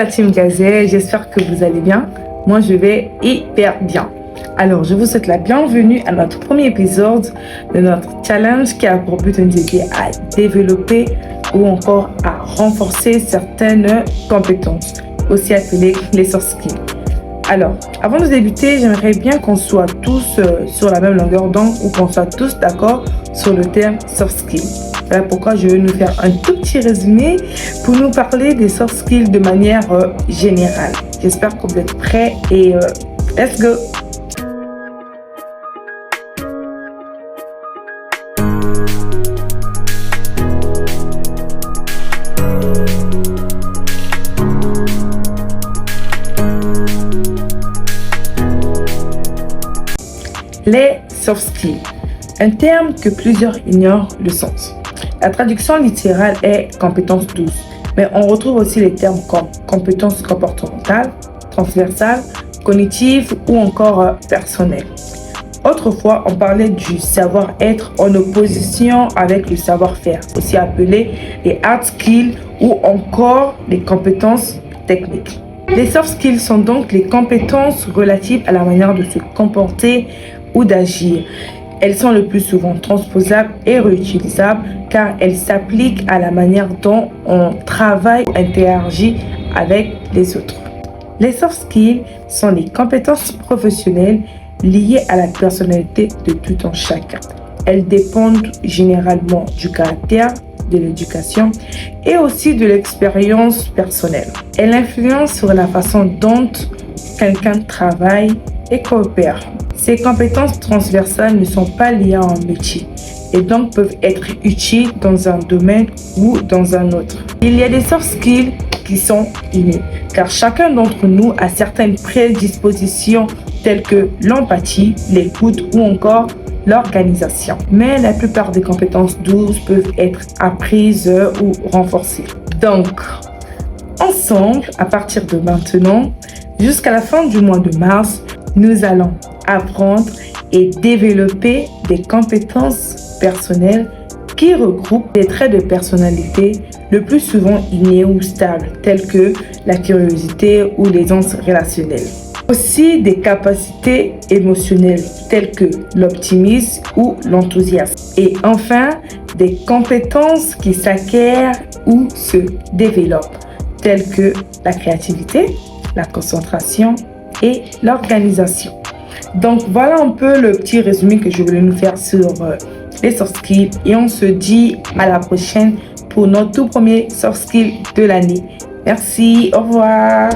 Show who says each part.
Speaker 1: la team Gazelle, j'espère que vous allez bien. Moi, je vais hyper bien. Alors, je vous souhaite la bienvenue à notre premier épisode de notre challenge qui a pour but de nous aider à développer ou encore à renforcer certaines compétences, aussi appelées les soft skills. Alors, avant de débuter, j'aimerais bien qu'on soit tous sur la même longueur d'onde ou qu'on soit tous d'accord sur le terme soft skills. Voilà pourquoi je vais nous faire un tout petit résumé pour nous parler des soft skills de manière générale. J'espère que vous êtes prêts et let's go! Les soft skills, un terme que plusieurs ignorent le sens. La traduction littérale est compétences douces, mais on retrouve aussi les termes comme compétences comportementales, transversales, cognitives ou encore personnelles. Autrefois, on parlait du savoir-être en opposition avec le savoir-faire, aussi appelé les hard skills ou encore les compétences techniques. Les soft skills sont donc les compétences relatives à la manière de se comporter ou d'agir. Elles sont le plus souvent transposables et réutilisables car elles s'appliquent à la manière dont on travaille et interagit avec les autres. Les soft skills sont les compétences professionnelles liées à la personnalité de tout un chacun. Elles dépendent généralement du caractère, de l'éducation et aussi de l'expérience personnelle. Elles influencent sur la façon dont quelqu'un travaille et coopère. Ces compétences transversales ne sont pas liées à un métier et donc peuvent être utiles dans un domaine ou dans un autre. Il y a des soft skills qui sont innés, car chacun d'entre nous a certaines prédispositions telles que l'empathie, l'écoute ou encore l'organisation. Mais la plupart des compétences douces peuvent être apprises ou renforcées. Donc, ensemble, à partir de maintenant, jusqu'à la fin du mois de mars, nous allons apprendre et développer des compétences personnelles qui regroupent des traits de personnalité le plus souvent innés ou stables, tels que la curiosité ou l'aisance relationnelle. Aussi des capacités émotionnelles, telles que l'optimisme ou l'enthousiasme. Et enfin, des compétences qui s'acquièrent ou se développent, telles que la créativité, la concentration et l'organisation. Donc voilà un peu le petit résumé que je voulais nous faire sur les soft skills et on se dit à la prochaine pour notre tout premier soft skill de l'année. Merci, au revoir.